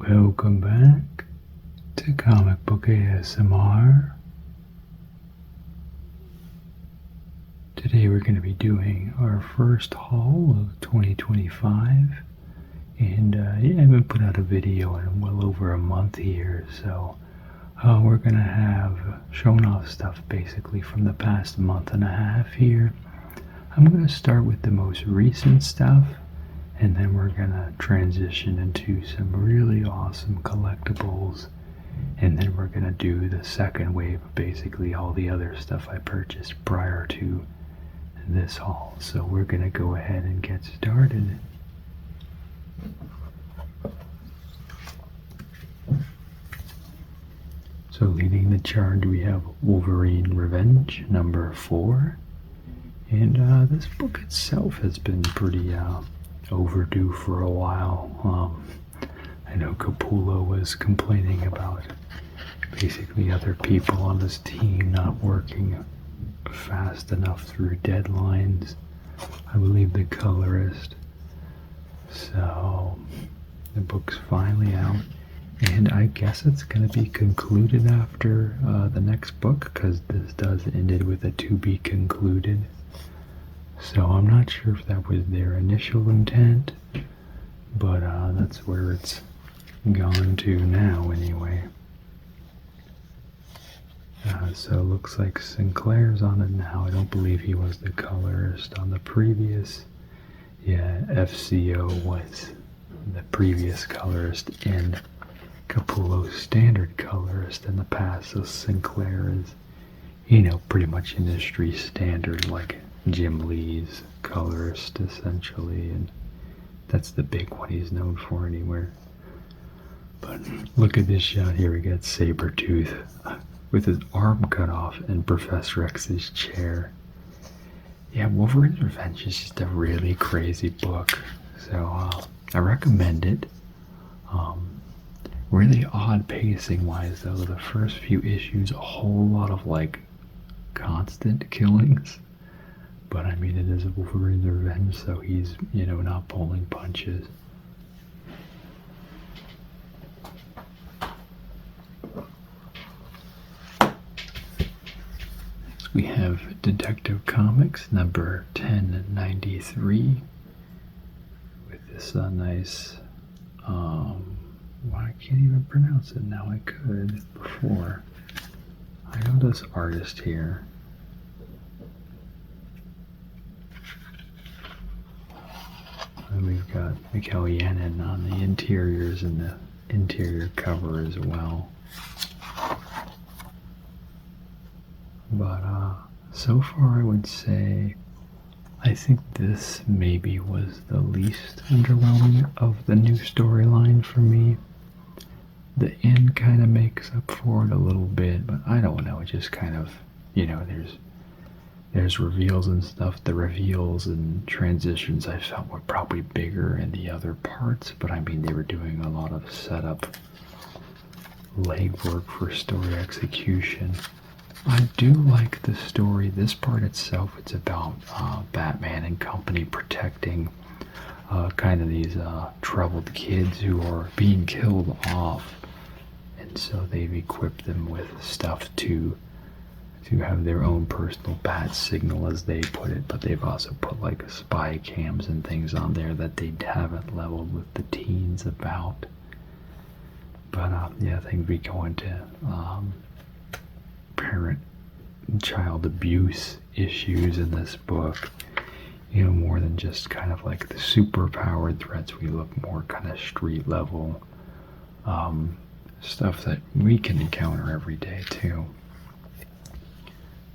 Welcome back to Comic Book ASMR. Today we're going to be doing our first haul of 2025, and I haven't put out a video in well over a month here, so we're going to have shown off stuff basically from the past month and a half here. I'm going to start with the most recent stuff, and then we're going to transition into some really awesome collectibles, and then we're going to do the second wave of basically all the other stuff I purchased prior to this haul. So we're going to go ahead and get started. So leading the charge we have Wolverine Revenge number 4, and this book itself has been pretty overdue for a while. I know Capullo was complaining about basically other people on his team not working fast enough through deadlines. I believe the colorist. So the book's finally out, and I guess it's going to be concluded after the next book, because this does ended with a to be concluded. So I'm not sure if that was their initial intent, but that's where it's gone to now anyway. So it looks like Sinclair's on it now. I don't believe he was the colorist on the previous. Yeah, FCO was the previous colorist and Capullo's standard colorist in the past. So Sinclair is, pretty much industry standard, like Jim Lee's colorist essentially, and that's the big one he's known for anywhere. But look at this shot here. We got Sabretooth with his arm cut off in Professor X's chair. Yeah, Wolverine's Revenge is just a really crazy book, so I recommend it. Really odd pacing wise though. The first few issues, a whole lot of constant killings. But I mean, it is Wolverine's Revenge, so he's, not pulling punches. We have Detective Comics number 1093 with this nice, I can't even pronounce it now. I could before. I know this artist here. And we've got Mikhail Yanin on the interiors and the interior cover as well. But so far I would say I think this maybe was the least underwhelming of the new storyline for me. The end kind of makes up for it a little bit, but I don't know, it just kind of, there's reveals and stuff. The reveals and transitions I felt were probably bigger in the other parts, but I mean, they were doing a lot of setup legwork for story execution. I do like the story. This part itself, it's about Batman and company protecting kind of these troubled kids who are being killed off, and so they've equipped them with stuff to have their own personal bat signal, as they put it, but they've also put spy cams and things on there that they haven't leveled with the teens about. But yeah, I think we go into parent-child abuse issues in this book, more than just kind of the super-powered threats. We look more kind of street level stuff that we can encounter every day too.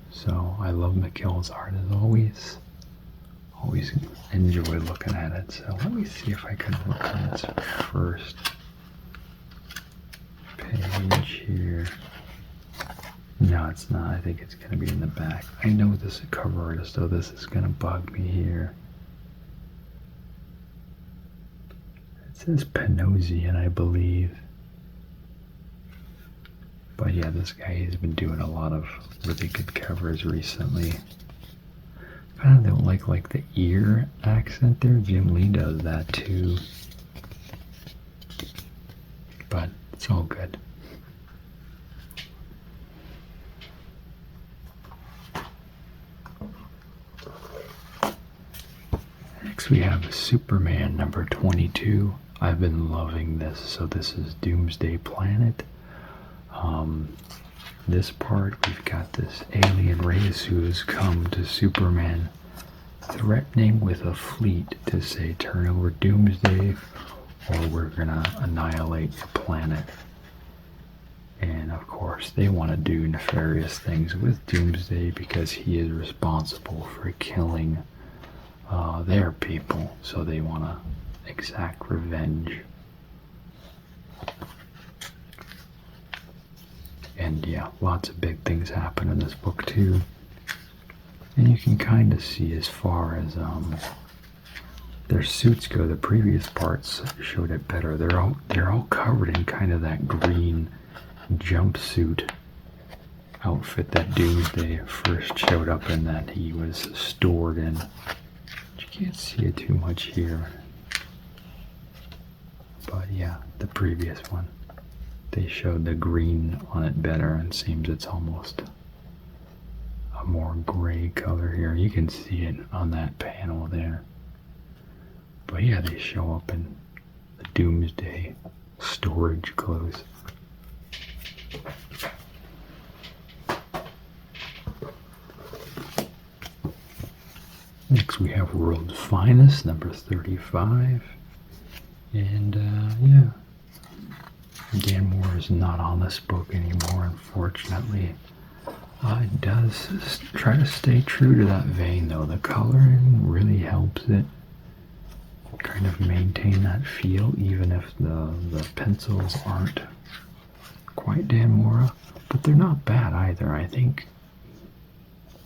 So I love Mikhail's art as always. Always enjoy looking at it. So let me see if I can look on this first page here. No, it's not. I think it's going to be in the back. I know this is a cover artist, though. This is going to bug me here. It says Panosian, I believe. But yeah, this guy has been doing a lot of really good covers recently. Kind of don't like the ear accent there. Jim Lee does that too. but it's all good. Next we have Superman number 22. I've been loving this. So this is Doomsday Planet. This part, we've got this alien race who has come to Superman, threatening with a fleet to say turn over Doomsday or we're gonna annihilate your planet. And of course they want to do nefarious things with Doomsday because he is responsible for killing their people, so they want to exact revenge. And yeah, lots of big things happen in this book too. And you can kind of see as far as their suits go, the previous parts showed it better. They're all covered in kind of that green jumpsuit outfit that Doomsday first showed up in, that he was stored in. You can't see it too much here. But yeah, the previous one, they showed the green on it better, and seems it's almost a more gray color here. You can see it on that panel there. But yeah, they show up in the Doomsday storage clothes. Next we have World's Finest, number 35. And yeah, Dan Moore is not on this book anymore, unfortunately. It does try to stay true to that vein though. The coloring really helps it kind of maintain that feel, even if the pencils aren't quite Dan Moore, but they're not bad either. I think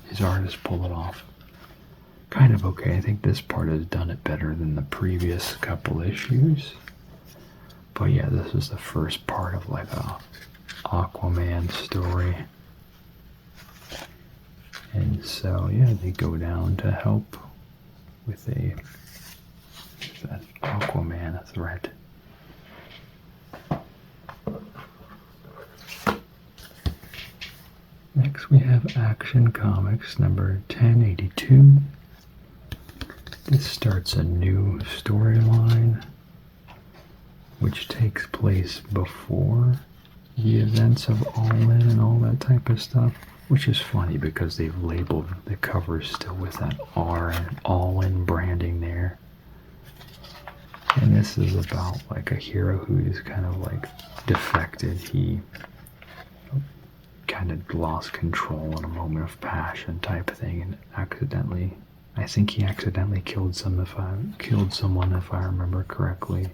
his artists pull it off kind of okay. I think this part has done it better than the previous couple issues. But yeah, this is the first part of like a Aquaman story. And so yeah, they go down to help with that Aquaman threat. Next we have Action Comics number 1082. This starts a new storyline which takes place before the events of All In and all that type of stuff, which is funny because they've labeled the covers still with that R and All In branding there. And this is about like a hero who is kind of like defected. He kind of lost control in a moment of passion type thing, and I think he accidentally killed someone if I remember correctly.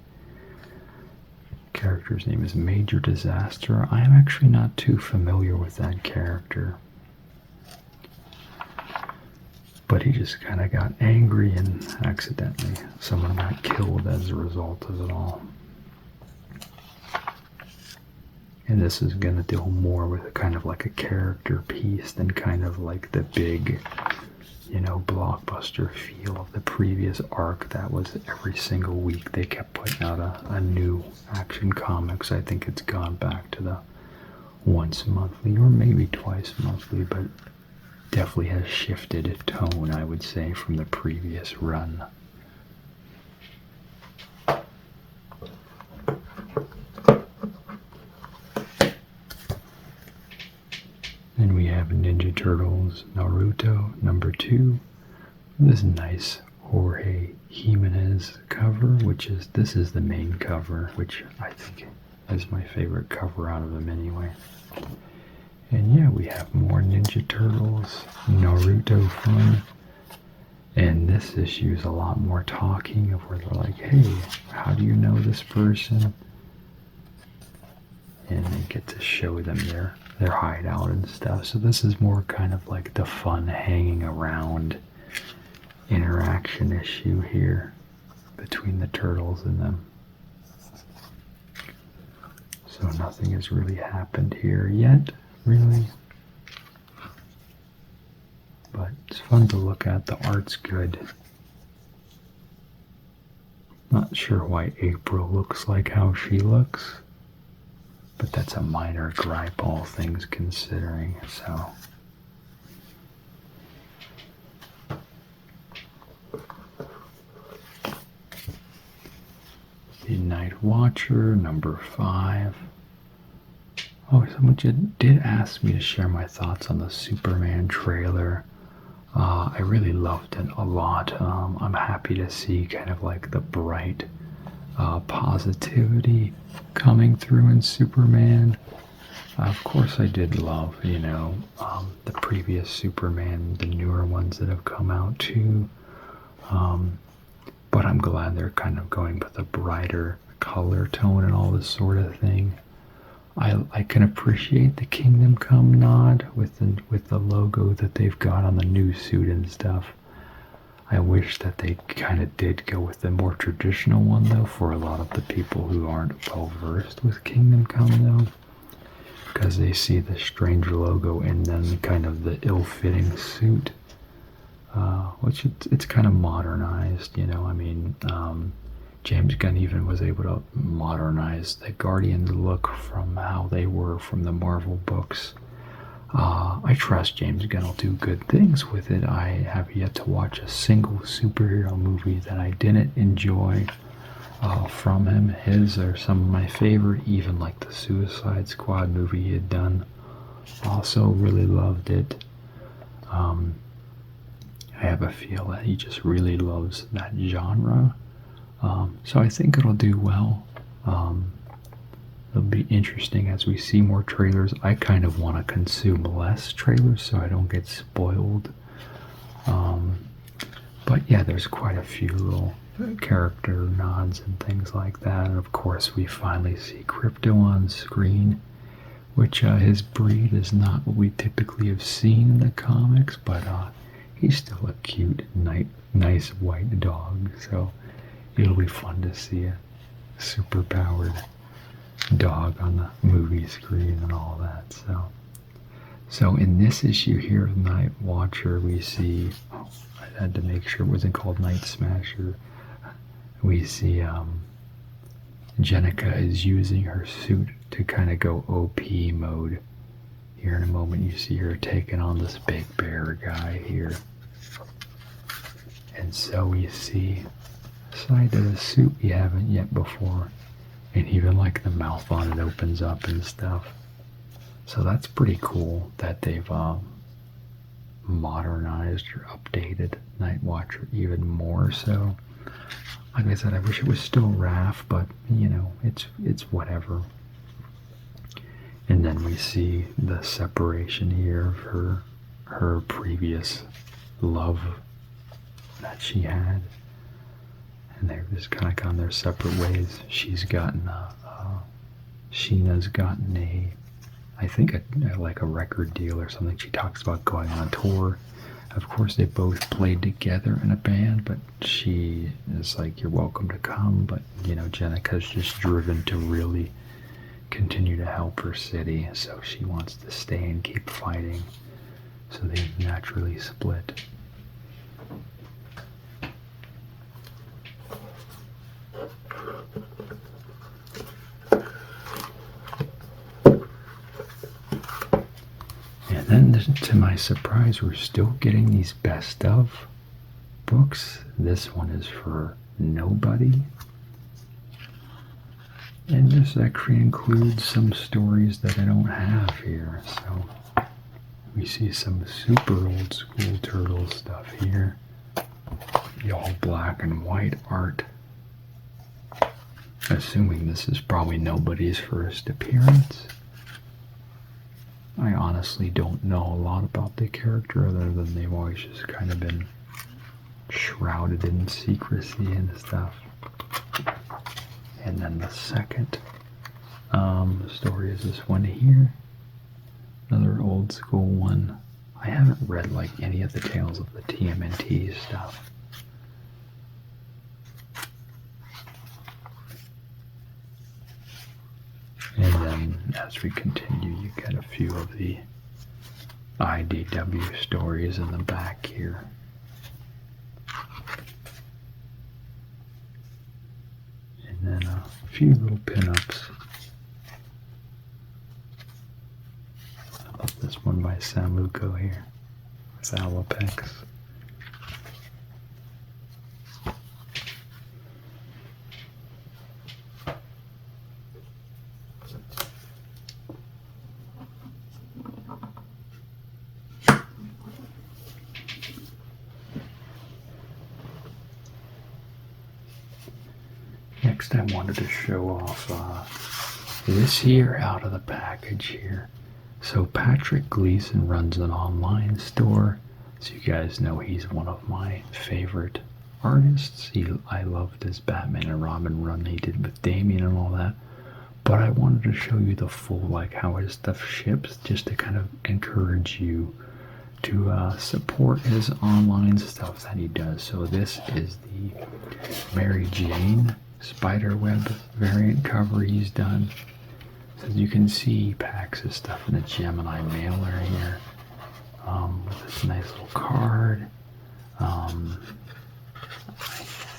The character's name is Major Disaster. I am actually not too familiar with that character, but he just kind of got angry and accidentally someone got killed as a result of it all. And this is going to deal more with kind of like a character piece than kind of like the big, blockbuster feel of the previous arc that was every single week they kept putting out a new Action Comics. I think it's gone back to the once monthly or maybe twice monthly, but definitely has shifted tone, I would say, from the previous run. Then we have Ninja Turtles Naruto number 2. This nice Jorge Jimenez cover, this is the main cover, which I think is my favorite cover out of them anyway. And yeah, we have more Ninja Turtles Naruto fun. And this issue is a lot more talking of where they're like, hey, how do you know this person? And they get to show them their hideout and stuff. So this is more kind of like the fun hanging around interaction issue here between the turtles and them. So nothing has really happened here yet, really. But it's fun to look at. The art's good. Not sure why April looks like how she looks. but that's a minor gripe, all things considering. So the Night Watcher, number 5. Oh, someone did ask me to share my thoughts on the Superman trailer. I really loved it a lot. I'm happy to see kind of like the bright positivity coming through in Superman. Of course, I did love, the previous Superman, the newer ones that have come out too. But I'm glad they're kind of going with a brighter color tone and all this sort of thing. I can appreciate the Kingdom Come nod with the logo that they've got on the new suit and stuff. I wish that they kind of did go with the more traditional one though, for a lot of the people who aren't well versed with Kingdom Come though, because they see the strange logo and then kind of the ill-fitting suit, which it's kind of modernized, James Gunn even was able to modernize the Guardians look from how they were from the Marvel books. I trust James Gunn will do good things with it. I have yet to watch a single superhero movie that I didn't enjoy from him. His are some of my favorite, even like the Suicide Squad movie he had done. Also really loved it. I have a feel that he just really loves that genre. So I think it'll do well. It'll be interesting as we see more trailers. I kind of want to consume less trailers so I don't get spoiled. But yeah, there's quite a few little character nods and things like that. And of course, we finally see Crypto on screen, which his breed is not what we typically have seen in the comics, but he's still a cute, nice white dog. So it'll be fun to see a super-powered dog on the movie screen and all that. So in this issue here of Night Watcher, we see, I had to make sure it wasn't called Night Smasher. We see Jennika is using her suit to kind of go OP mode. Here in a moment you see her taking on this big bear guy here. And so we see side of the suit we haven't yet before, and even like the mouth on it opens up and stuff. So that's pretty cool that they've modernized or updated Night Watcher even more so. Like I said, I wish it was still Raph, but it's whatever. And then we see the separation here of her previous love that she had. And they're just kind of gone their separate ways. She's gotten, Sheena's gotten I think like a record deal or something. She talks about going on tour. Of course, they both played together in a band, but she is like, you're welcome to come. But, Jennika's just driven to really continue to help her city. So she wants to stay and keep fighting. So they naturally split. And then, to my surprise, we're still getting these best of books. This one is for nobody. And this actually includes some stories that I don't have here. So we see some super old school turtle stuff here. The all black and white art. Assuming this is probably nobody's first appearance. I honestly don't know a lot about the character other than they've always just kind of been shrouded in secrecy and stuff. And then the second story is this one here. Another old school one. I haven't read like any of the Tales of the TMNT stuff. And then as we continue, you get a few of the IDW stories in the back here. And then a few little pinups. this one by Samuco here. It's Alapex. Next, I wanted to show off this here out of the package here. So Patrick Gleason runs an online store. So you guys know he's one of my favorite artists. I loved his Batman and Robin run he did with Damian and all that. But I wanted to show you the full, like how his stuff ships, just to kind of encourage you to support his online stuff that he does. So this is the Mary Jane spiderweb variant cover he's done. As you can see, he packs his stuff in a Gemini mailer here with this nice little card. I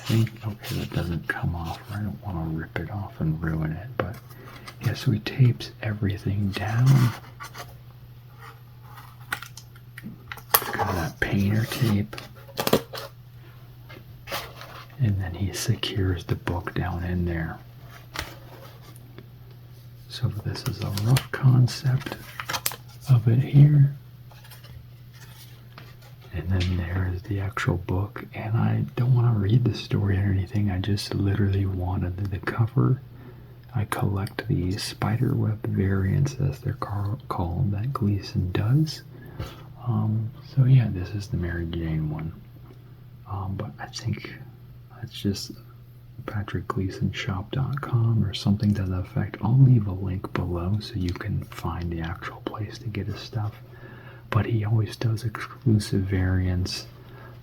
think, okay, that doesn't come off. I don't want to rip it off and ruin it, but yeah, so he tapes everything down. Got that painter tape. And then he secures the book down in there. So this is a rough concept of it here. And then there is the actual book. And I don't want to read the story or anything. I just literally wanted the cover. I collect the spiderweb variants, as they're called, that Gleason does. So yeah, this is the Mary Jane one. But I think it's just patrickgleasonshop.com or something to that effect. I'll leave a link below so you can find the actual place to get his stuff. But he always does exclusive variants.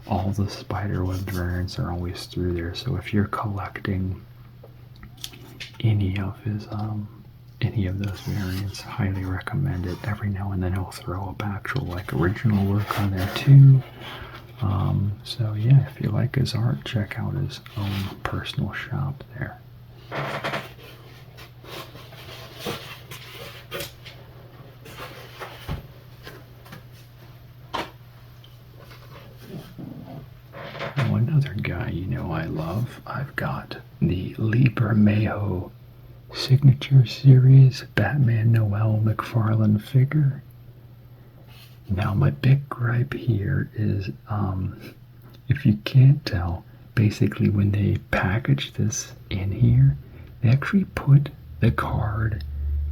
All the spiderweb variants are always through there. So if you're collecting any of those variants, highly recommend it. Every now and then he'll throw up actual like original work on there too. So yeah, if you like his art, check out his own personal shop there. Now another guy you know I love, I've got the Lee Bermejo Signature Series Batman Noel McFarlane figure. Now my big gripe here is, if you can't tell, basically when they package this in here, they actually put the card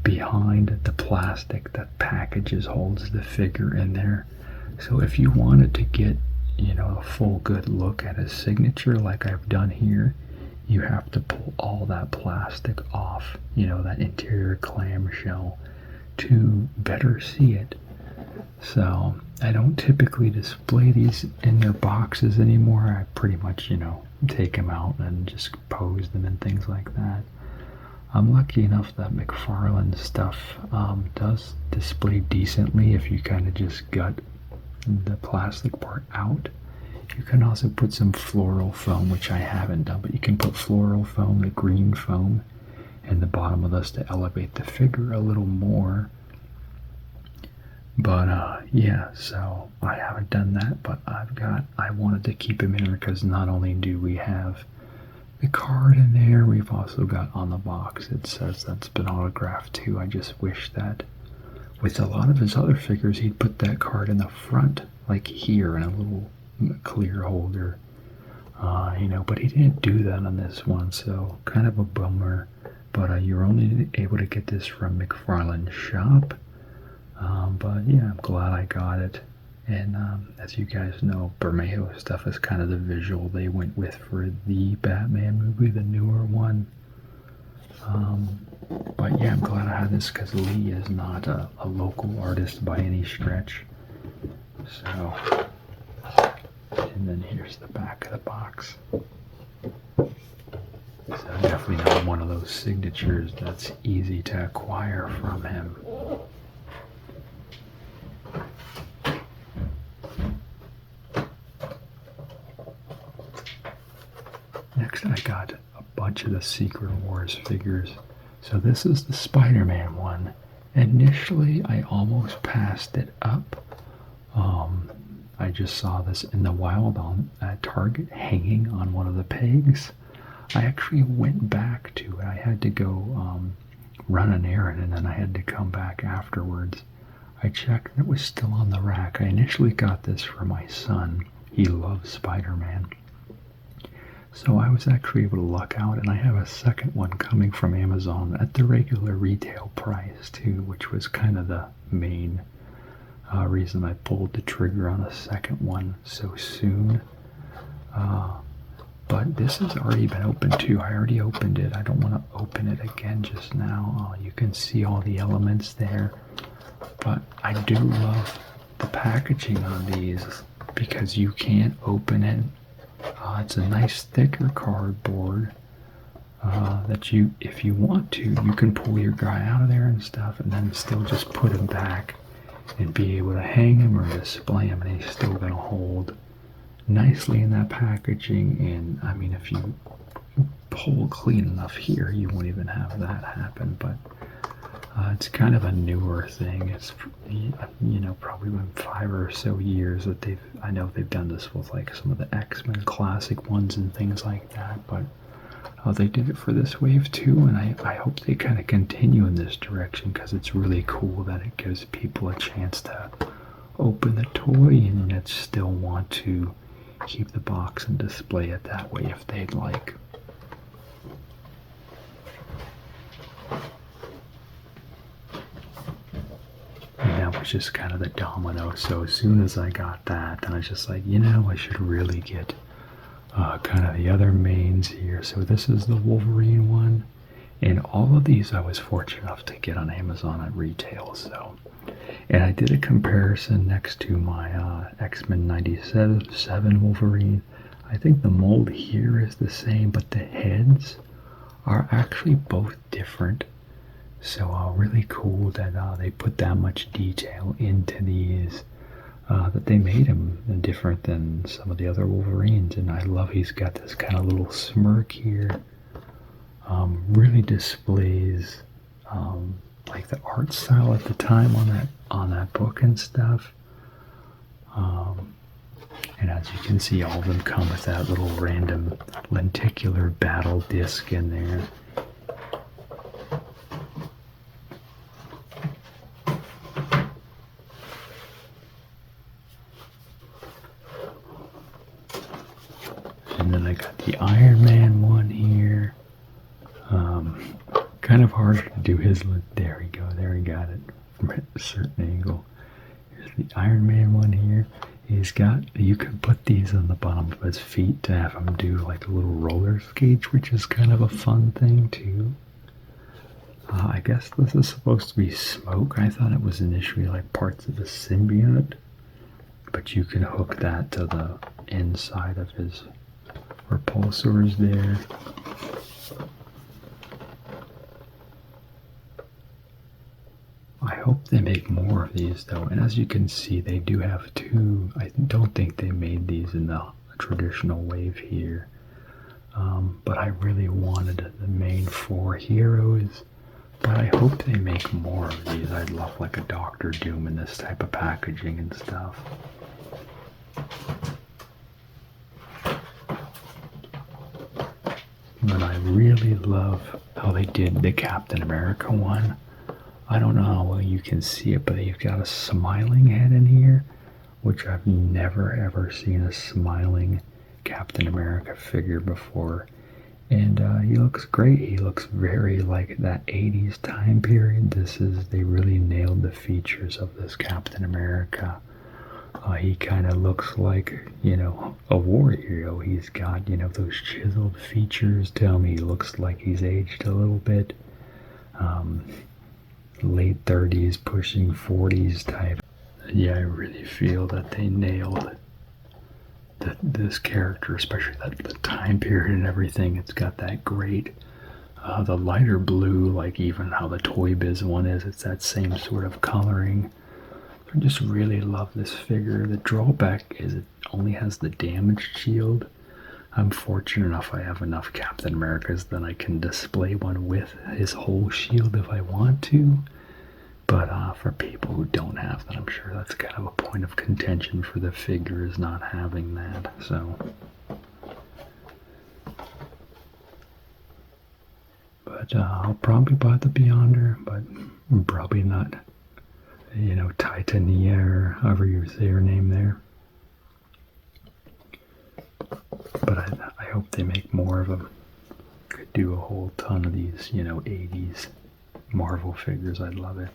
behind the plastic that holds the figure in there. So if you wanted to get, you know, a full good look at his signature like I've done here, you have to pull all that plastic off, you know, that interior clamshell, to better see it. So I don't typically display these in their boxes anymore. I pretty much, you know, take them out and just pose them and things like that. I'm lucky enough that McFarlane stuff does display decently if you kind of just gut the plastic part out. You can also put some floral foam, which I haven't done, but you can put floral foam, the green foam, in the bottom of this to elevate the figure a little more. But yeah, so I haven't done that, but I wanted to keep him in there because not only do we have the card in there, we've also got on the box, it says that's been autographed too. I just wish that with a lot of his other figures, he'd put that card in the front, like here in a little clear holder, you know, but he didn't do that on this one, so kind of a bummer. But you're only able to get this from McFarlane's shop. But yeah, I'm glad I got it. And as you guys know, Bermejo stuff is kind of the visual they went with for the Batman movie, the newer one. But yeah, I'm glad I had this because Lee is not a local artist by any stretch. So, and then here's the back of the box. So definitely not one of those signatures that's easy to acquire from him. Next, I got a bunch of the Secret Wars figures. So this is the Spider-Man one, Initially, I almost passed it up. I just saw this in the wild on at Target hanging on one of the pegs. I actually went back to it. I had to go run an errand, and then I had to come back afterwards. I checked and it was still on the rack. I initially got this for my son. He loves Spider-Man. So I was actually able to luck out, and I have a second one coming from Amazon at the regular retail price too, which was kind of the main reason I pulled the trigger on a second one so soon. But this has already been opened too. I already opened it. I don't want to open it again just now. You can see all the elements there. But I do love the packaging on these because you can't open it. It's a nice thicker cardboard that you, if you want to, you can pull your guy out of there and stuff and then still just put him back and be able to hang him or display him, and he's still going to hold nicely in that packaging. And I mean, if you pull clean enough here, you won't even have that happen. But it's kind of a newer thing. It's, you know, probably been 5 or so years that I know they've done this with like some of the X-Men classic ones and things like that, but they did it for this wave too, and I hope they kind of continue in this direction because it's really cool that it gives people a chance to open the toy and yet still want to keep the box and display it that way if they'd like. And that was just kind of the domino. So as soon as I got that, then I was just like, you know, I should really get kind of the other mains here. So this is the Wolverine one, and all of these I was fortunate enough to get on Amazon at retail. So, and I did a comparison next to my X-Men 97 Wolverine. I think the mold here is the same, but the heads are actually both different. So really cool that they put that much detail into these, that they made him different than some of the other Wolverines. And I love he's got this kind of little smirk here. Really displays like the art style at the time on that book and stuff. And as you can see, all of them come with that little random lenticular battle disc in there. And then I got the Iron Man one here. Kind of hard to do his look. There we go. There he got it from a certain angle. Here's the Iron Man one here. He's got, you can put these on the bottom of his feet to have him do like a little roller skate, which is kind of a fun thing too. I guess this is supposed to be smoke. I thought it was initially like parts of a symbiote, but you can hook that to the inside of his repulsors there. I hope they make more of these though, and as you can see they do have two. I don't think they made these in the traditional wave here, but I really wanted the main 4 heroes, but I hope they make more of these. I'd love like a Doctor Doom in this type of packaging and stuff. But I really love how they did the Captain America one. I don't know how well you can see it, but you've got a smiling head in here, which I've never ever seen a smiling Captain America figure before. And he looks great. He looks very like that 80s time period. They really nailed the features of this Captain America. He kind of looks like, you know, a war hero. He's got, you know, those chiseled features to him. He looks like he's aged a little bit. Late 30s, pushing 40s type. Yeah, I really feel that they nailed this character, especially the time period and everything. It's got that great, the lighter blue, like even how the Toy Biz one is, it's that same sort of coloring. I just really love this figure. The drawback is it only has the damaged shield. I'm fortunate enough I have enough Captain Americas that I can display one with his whole shield if I want to. But for people who don't have that, I'm sure that's kind of a point of contention for the figure, is not having that. So, but I'll probably buy the Beyonder, but probably not, Titania, or however you say her name there. But I hope they make more of them. Could do a whole ton of these, 80s Marvel figures. I'd love it.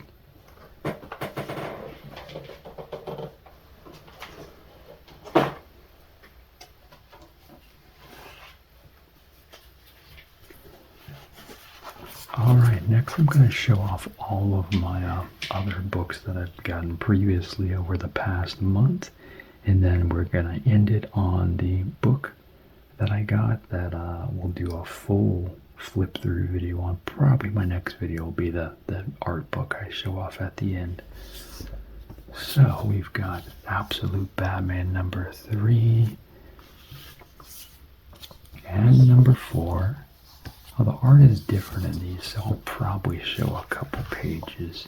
Alright, next I'm going to show off all of my other books that I've gotten previously over the past month, and then we're going to end it on the book that I got that we'll do a full flip through video on. Probably my next video will be the art book I show off at the end. So we've got Absolute Batman number 3 and number 4. Well, the art is different in these, so I'll probably show a couple pages.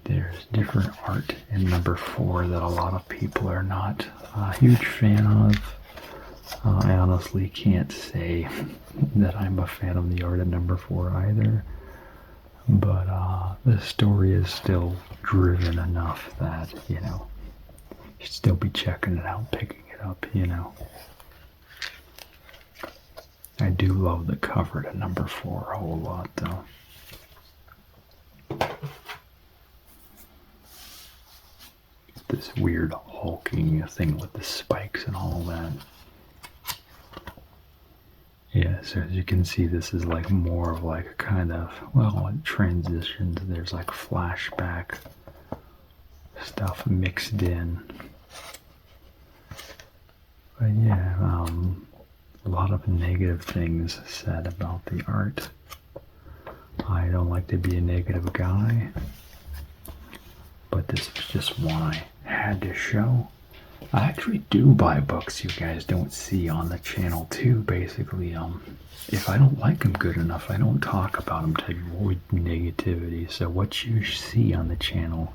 There's different art in number 4 that a lot of people are not a huge fan of. I honestly can't say that I'm a fan of the art in number 4 either, but the story is still driven enough that, you should still be checking it out, picking it up, I do love the cover to number 4 a whole lot, though. This weird hulking thing with the spikes and all that. Yeah, so as you can see, this is like more of like a kind of, well, it transitions. There's like flashback stuff mixed in. But yeah, a lot of negative things said about the art. I don't like to be a negative guy, but this was just one I had to show. I actually do buy books you guys don't see on the channel too, basically. If I don't like them good enough, I don't talk about them to avoid negativity. So what you see on the channel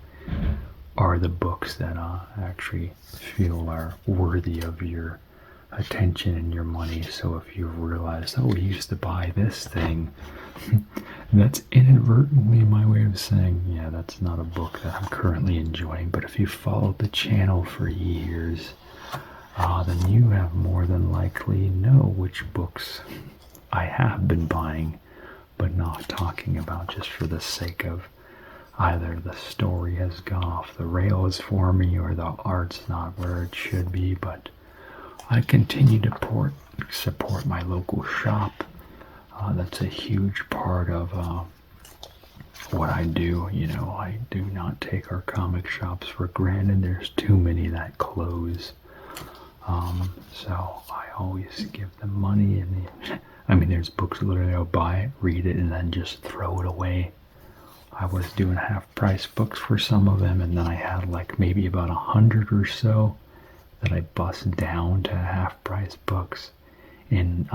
are the books that I actually feel are worthy of your attention and your money. So if you realize, oh, we used to buy this thing, that's inadvertently my way of saying, yeah, that's not a book that I'm currently enjoying. But if you followed the channel for years, then you have more than likely know which books I have been buying, but not talking about, just for the sake of either the story has gone off the rails for me or the art's not where it should be. But I continue to support my local shop. That's a huge part of what I do. I do not take our comic shops for granted. There's too many that close. So I always give them money. And there's books literally I'll buy it, read it, and then just throw it away. I was doing half-price books for some of them, and then I had like maybe about 100 or so that I bust down to half-price books. And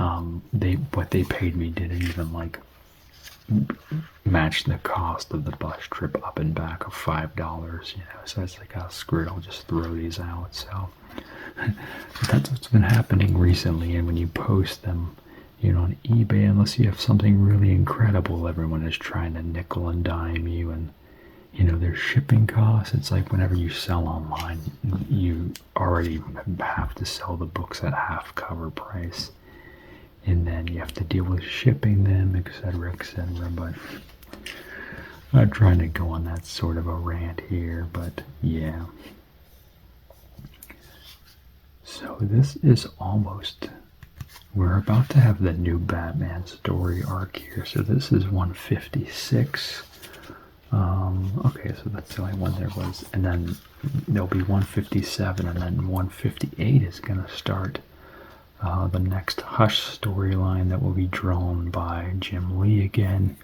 what they paid me didn't even like match the cost of the bus trip up and back of $5, So it's like, oh, screw it, I'll just throw these out. So that's what's been happening recently. And when you post them, on eBay, unless you have something really incredible, everyone is trying to nickel and dime you, and their shipping costs. It's like whenever you sell online, you already have to sell the books at half cover price. And then you have to deal with shipping them, etc., etc. But I'm not trying to go on that sort of a rant here, but yeah. So this is we're about to have the new Batman story arc here. So this is 156. Okay, so that's the only one there was. And then there'll be 157, and then 158 is going to start. The next Hush storyline that will be drawn by Jim Lee again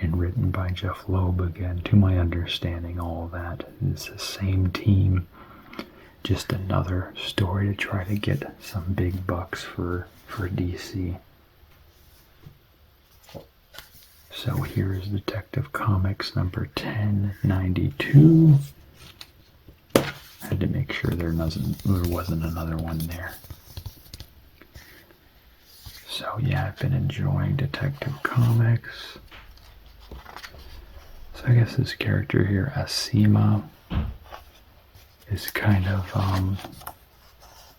and written by Jeff Loeb again. To my understanding, all of that is the same team. Just another story to try to get some big bucks for DC. So here's Detective Comics number 1092. I had to make sure there wasn't another one there. So yeah, I've been enjoying Detective Comics. So I guess this character here, Asima, is kind of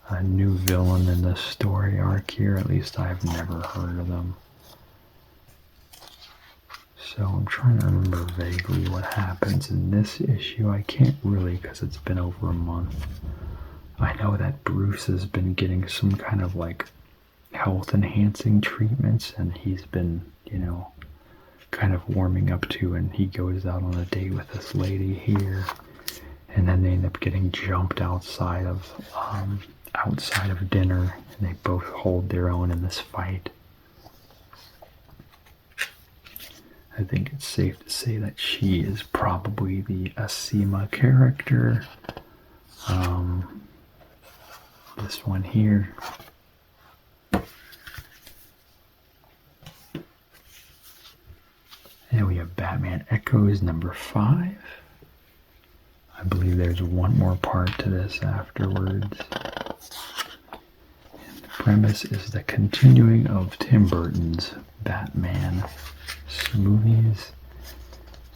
a new villain in the story arc here. At least I've never heard of them. So I'm trying to remember vaguely what happens in this issue. I can't really because it's been over a month. I know that Bruce has been getting some kind of like health enhancing treatments, and he's been, you know, kind of warming up to, and he goes out on a date with this lady here, and then they end up getting jumped outside of dinner, and they both hold their own in this fight. I think it's safe to say that she is probably the Asima character. This one here. And we have Batman Echoes number 5. I believe there's one more part to this afterwards. And the premise is the continuing of Tim Burton's Batman movies.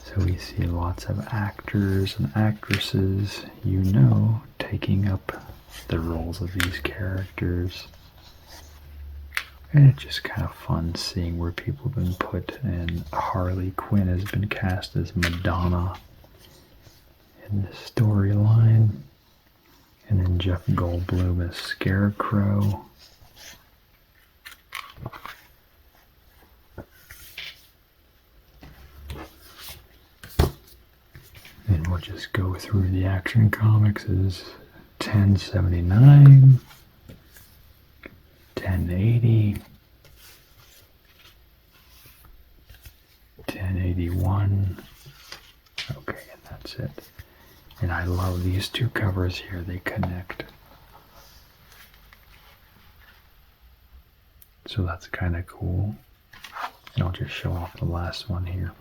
So we see lots of actors and actresses, you know, taking up the roles of these characters. And it's just kind of fun seeing where people have been put, and Harley Quinn has been cast as Madonna in the storyline. And then Jeff Goldblum as Scarecrow. And we'll just go through the Action Comics as 1079, 1080, 1081. Okay, and that's it. And I love these two covers here, they connect. So that's kind of cool. And I'll just show off the last one here.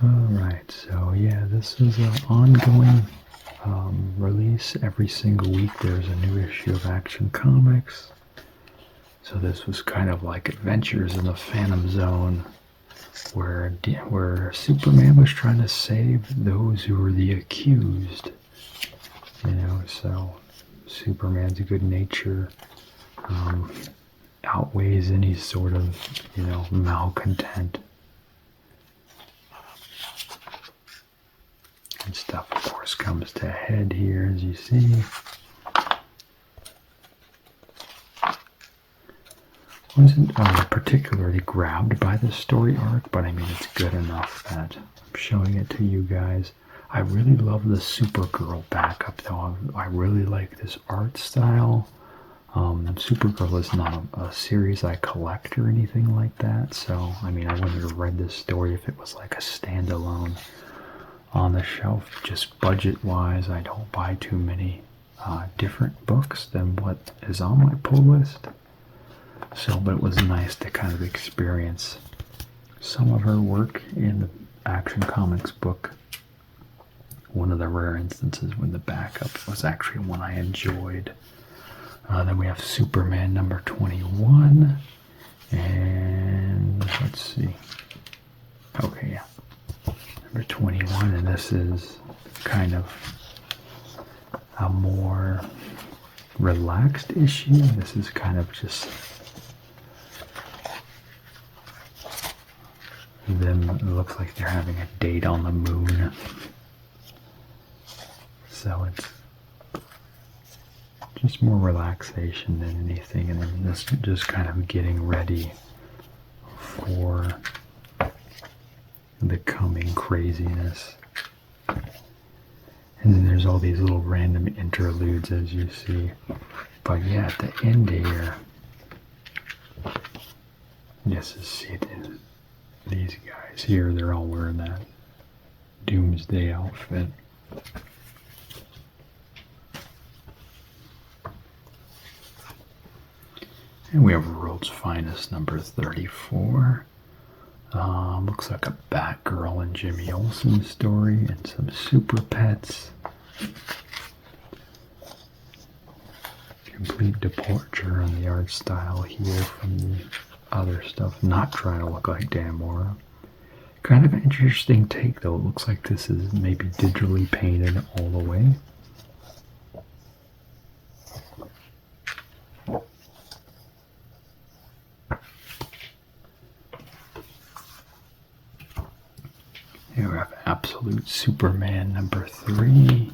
Alright, so yeah, this is an ongoing release. Every single week there's a new issue of Action Comics. So this was kind of like Adventures in the Phantom Zone, where Superman was trying to save those who were the accused. You know, so Superman's good nature outweighs any sort of, you know, malcontent. And stuff, of course, comes to a head here, as you see. Wasn't particularly grabbed by the story arc, but I mean, it's good enough that I'm showing it to you guys. I really love the Supergirl backup, though. I really like this art style. Supergirl is not a series I collect or anything like that, so I mean, I wouldn't have read this story if it was like a standalone on the shelf. Just budget-wise, I don't buy too many different books than what is on my pull list. So, but it was nice to kind of experience some of her work in the Action Comics book. One of the rare instances when the backup was actually one I enjoyed. Then we have Superman number 21. And let's see. Okay, yeah. Number 21, and this is kind of a more relaxed issue. This is kind of just them. It looks like they're having a date on the moon. So it's just more relaxation than anything, and then this just kind of getting ready for the coming craziness. And then there's all these little random interludes, as you see. But yeah, at the end here, just to see these guys here, they're all wearing that Doomsday outfit. And we have World's Finest number 34. Looks like a Batgirl and Jimmy Olsen story and some Super Pets. Complete departure on the art style here from the other stuff, not trying to look like Damora. Kind of an interesting take though. It looks like this is maybe digitally painted all the way. Here we have Absolute Superman number 3.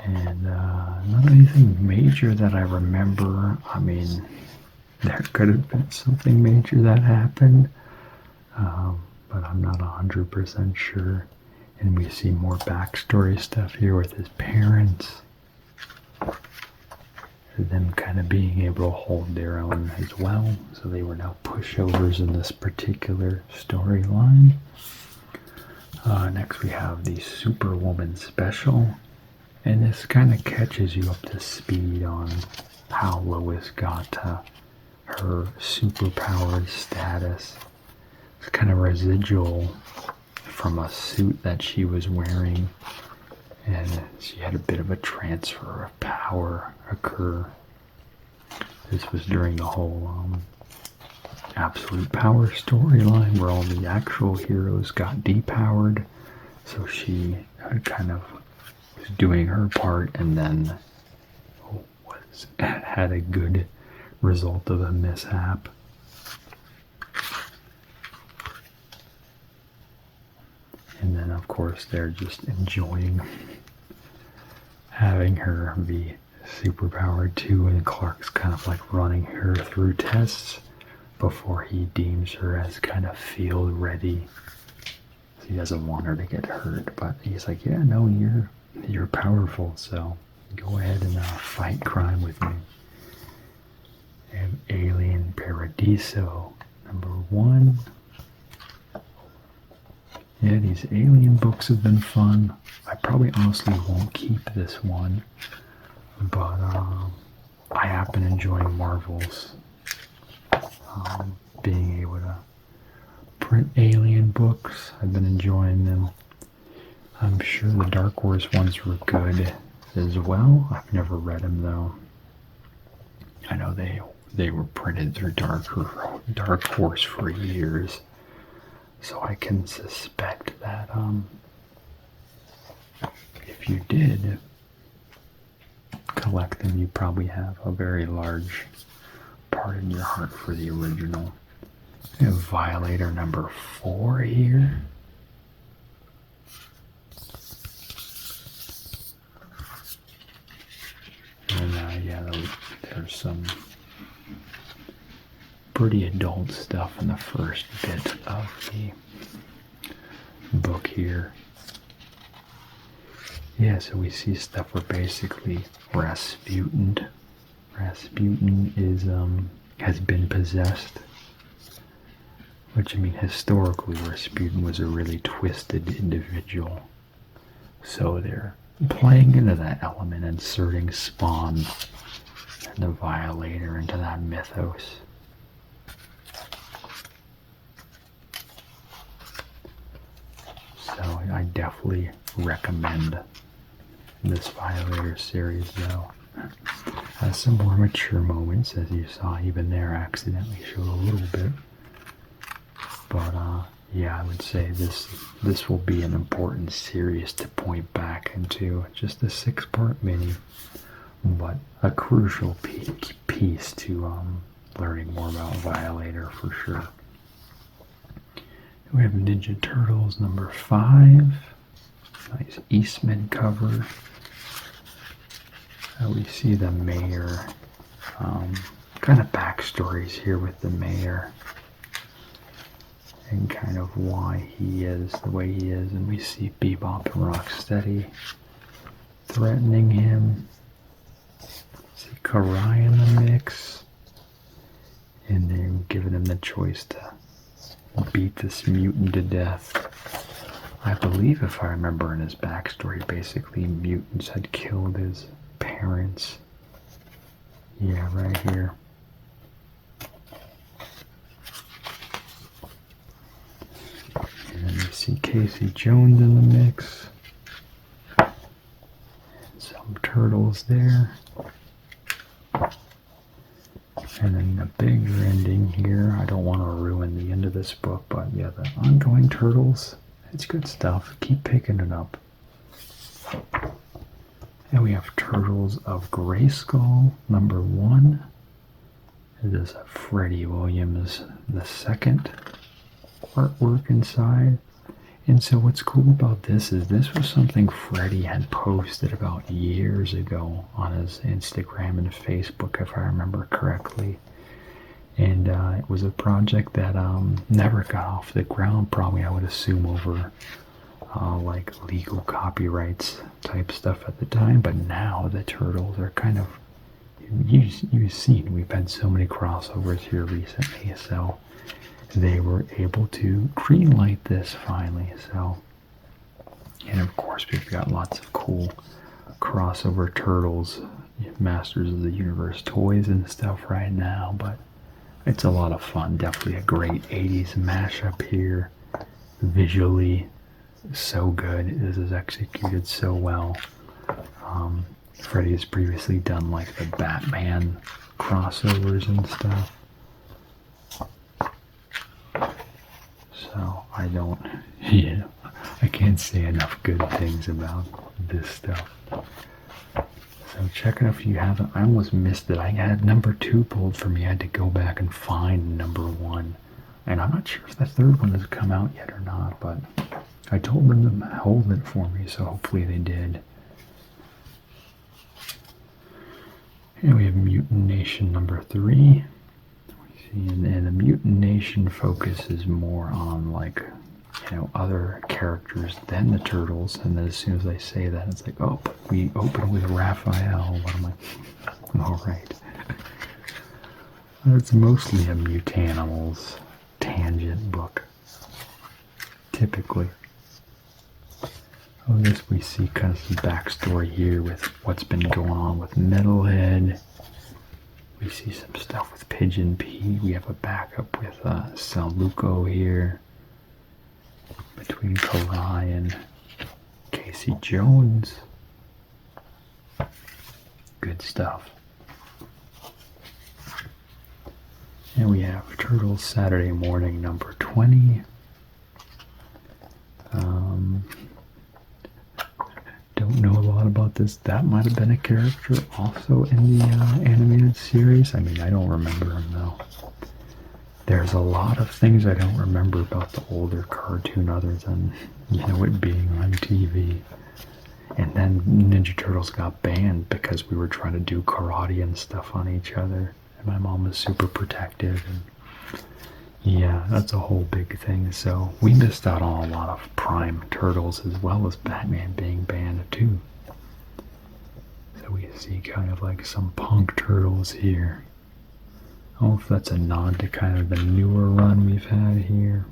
And not anything major that I remember. I mean, there could have been something major that happened, but I'm not 100% sure. And we see more backstory stuff here with his parents. Them kind of being able to hold their own as well. So they were now pushovers in this particular storyline. Next we have the Superwoman special. And this kind of catches you up to speed on how Lois got to her superpowered status. It's kind of residual from a suit that she was wearing, and she had a bit of a transfer of power occur. This was during the whole Absolute Power storyline where all the actual heroes got depowered, so she kind of was doing her part and then had a good result of a mishap. And then, of course, they're just enjoying having her be superpowered too, and Clark's kind of like running her through tests before he deems her as kind of field ready. He doesn't want her to get hurt, but he's like, yeah, no, you're powerful, so go ahead and fight crime with me. And Alien Paradiso number 1. Yeah, these Alien books have been fun. I probably honestly won't keep this one, but I have been enjoying Marvel's being able to print Alien books. I've been enjoying them. I'm sure the Dark Horse ones were good as well. I've never read them though. I know they were printed through Dark Horse for years. So I can suspect that if you did collect them, you probably have a very large part in your heart for the original. We have Violator number 4 here. And yeah, there's some pretty adult stuff in the first bit of the book here. Yeah, so we see stuff where basically Rasputin is has been possessed, which, I mean, historically Rasputin was a really twisted individual, so they're playing into that element, inserting Spawn and the Violator into that mythos. So I definitely recommend this Violator series though. Has some more mature moments, as you saw even there. I accidentally showed a little bit. But yeah, I would say this will be an important series to point back into. Just a 6-part mini, but a crucial piece to learning more about Violator for sure. We have Ninja Turtles number 5. Nice Eastman cover. We see the mayor. Kind of backstories here with the mayor. And kind of why he is the way he is. And we see Bebop and Rocksteady threatening him. See Karai in the mix. And they're giving him the choice to beat this mutant to death. I believe, if I remember in his backstory, basically mutants had killed his parents. Yeah, right here. And then you see Casey Jones in the mix. Some turtles there. And then a bigger ending here. I don't want to ruin the end of this book, but yeah, the ongoing turtles. It's good stuff. Keep picking it up. And we have Turtles of Grayskull, number 1. It is a Freddie Williams II artwork inside. And so what's cool about this is this was something Freddie had posted about years ago on his Instagram and Facebook, if I remember correctly. And it was a project that never got off the ground, probably I would assume over like legal copyrights type stuff at the time. But now the turtles are kind of, you've seen, we've had so many crossovers here recently, so they were able to greenlight this finally. So, and of course we've got lots of cool crossover turtles, Masters of the Universe toys and stuff right now, but it's a lot of fun. Definitely a great 80s mashup here. Visually so good. This is executed so well. Freddie has previously done like the Batman crossovers and stuff. So I don't, I can't say enough good things about this stuff. So check it out if you haven't. I almost missed it. I had number 2 pulled for me. I had to go back and find number 1. And I'm not sure if the 3rd one has come out yet or not, but I told them to hold it for me, so hopefully they did. And we have Mutant Nation number 3. And the Mutant Nation focuses more on, like, other characters than the turtles. And then as soon as I say that, it's like, oh, but we open with Raphael. What am I? All right. It's mostly a Mutanimals tangent book, typically. Oh, this we see kind of some backstory here with what's been going on with Metalhead. We see some stuff with Pigeon Pete. We have a backup with Saluko here. Between Karai and Casey Jones. Good stuff. And we have Turtles Saturday Morning number 20. Don't know a lot about this. That might have been a character also in the animated series. I mean, I don't remember him though. There's a lot of things I don't remember about the older cartoon other than, it being on TV. And then Ninja Turtles got banned because we were trying to do karate and stuff on each other. And my mom was super protective. And yeah, that's a whole big thing. So we missed out on a lot of Prime Turtles as well as Batman being banned too. So we see kind of like some Punk Turtles here. I don't know if that's a nod to kind of the newer run we've had here.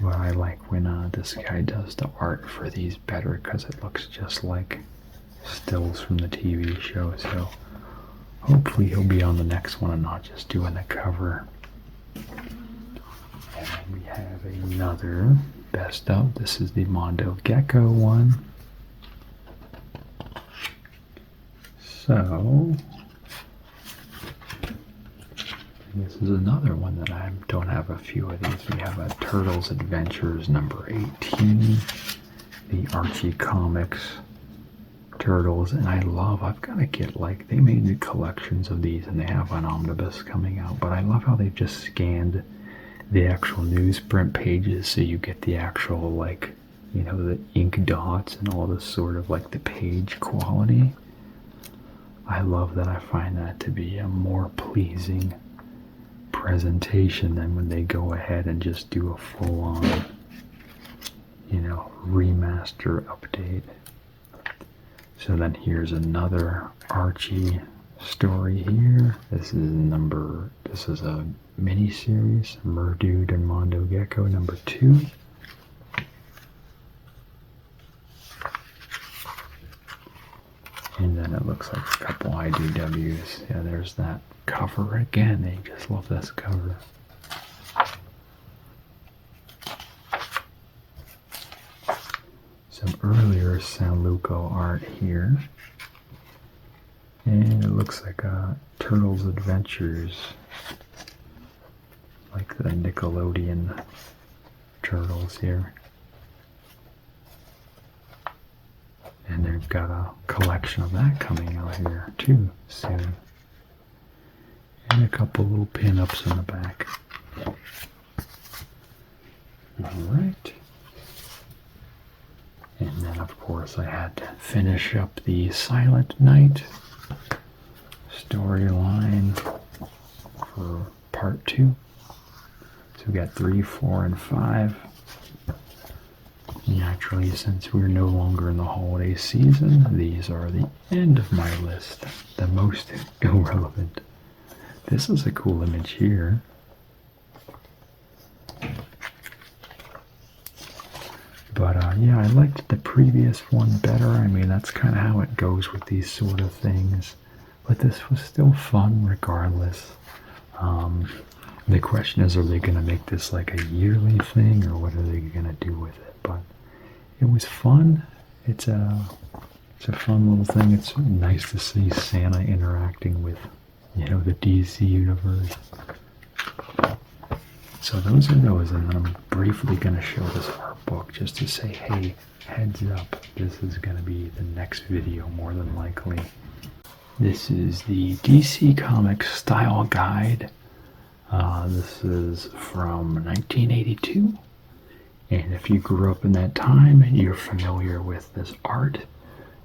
But I like when this guy does the art for these better because it looks just like stills from the TV show. So hopefully he'll be on the next one and not just doing the cover. And then we have another best of. This is the Mondo Gecko one. So this is another one that I don't have a few of these. We have a Turtles Adventures number 18, the Archie Comics Turtles, and I've got to get, like, they made new collections of these and they have an omnibus coming out, but I love how they've just scanned the actual newsprint pages so you get the actual, like, the ink dots and all this sort of, like, the page quality. I love that. I find that to be a more pleasing presentation than when they go ahead and just do a full-on, remaster update. So then here's another Archie story here. This is a mini series, Merdude and Mondo Gecko number 2. And then it looks like a couple IDWs. Yeah, there's that cover again. They just love this cover. Some earlier San Luco art here. And it looks like Turtles Adventures. Like the Nickelodeon Turtles here. And they've got a collection of that coming out here too soon. And a couple little pin-ups in the back. Alright. And then of course I had to finish up the Silent Night storyline for part 2. So we got 3, 4, and 5. Naturally, since we're no longer in the holiday season, these are the end of my list, the most irrelevant. This is a cool image here. But yeah, I liked the previous one better. I mean, that's kind of how it goes with these sort of things. But this was still fun regardless. The question is, are they going to make this like a yearly thing, or what are they going to do with it? But it was fun. It's a fun little thing. It's nice to see Santa interacting with, the DC universe. So those are those, and then I'm briefly going to show this art book just to say, hey, heads up, this is going to be the next video more than likely. This is the DC Comics Style Guide. This is from 1982. And if you grew up in that time, you're familiar with this art.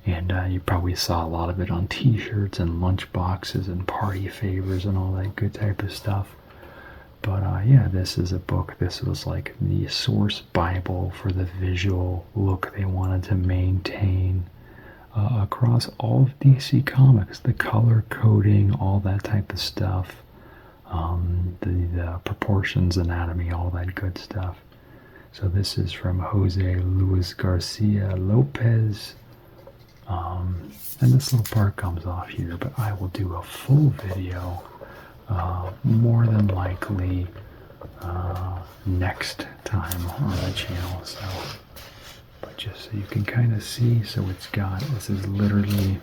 And you probably saw a lot of it on t-shirts and lunch boxes and party favors and all that good type of stuff. But yeah, this is a book. This was like the source Bible for the visual look they wanted to maintain across all of DC Comics. The color coding, all that type of stuff. The proportions, anatomy, all that good stuff. So this is from Jose Luis Garcia Lopez. And this little part comes off here, but I will do a full video more than likely next time on the channel. So, but just so you can kind of see, so this is literally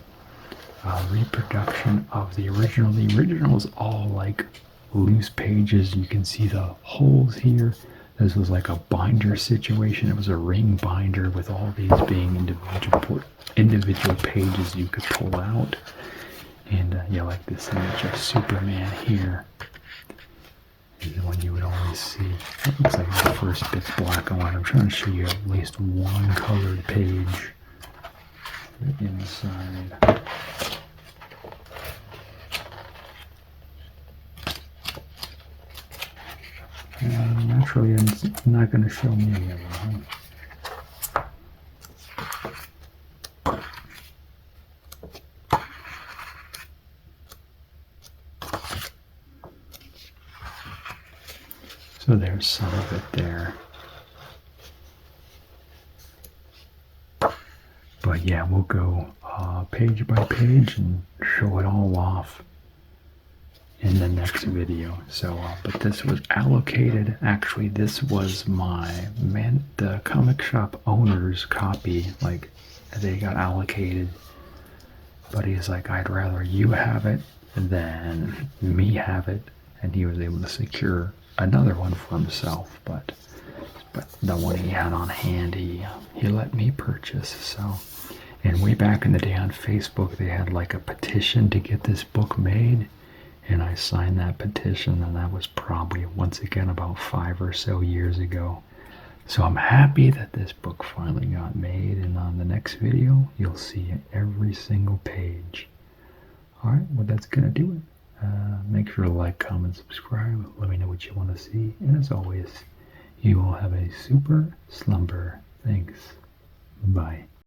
a reproduction of the original. The original is all like loose pages. You can see the holes here. This was like a binder situation. It was a ring binder with all these being individual pages you could pull out. And yeah, like this image of Superman here is the one you would always see. It looks like the first bit's black and white. I'm trying to show you at least one colored page inside. Naturally, it's not going to show me any of them. So there's some of it there. But yeah, we'll go page by page and show it all off in the next video. So, but this was allocated. Actually, this was the comic shop owner's copy. Like, they got allocated. But he's like, I'd rather you have it than me have it. And he was able to secure another one for himself. But the one he had on hand, he let me purchase. So, and way back in the day on Facebook, they had like a petition to get this book made. And I signed that petition, and that was probably, once again, about 5 or so years ago. So I'm happy that this book finally got made, and on the next video, you'll see every single page. Alright, well that's going to do it. Make sure to like, comment, subscribe. Let me know what you want to see. And as always, you will have a super slumber. Thanks. Bye.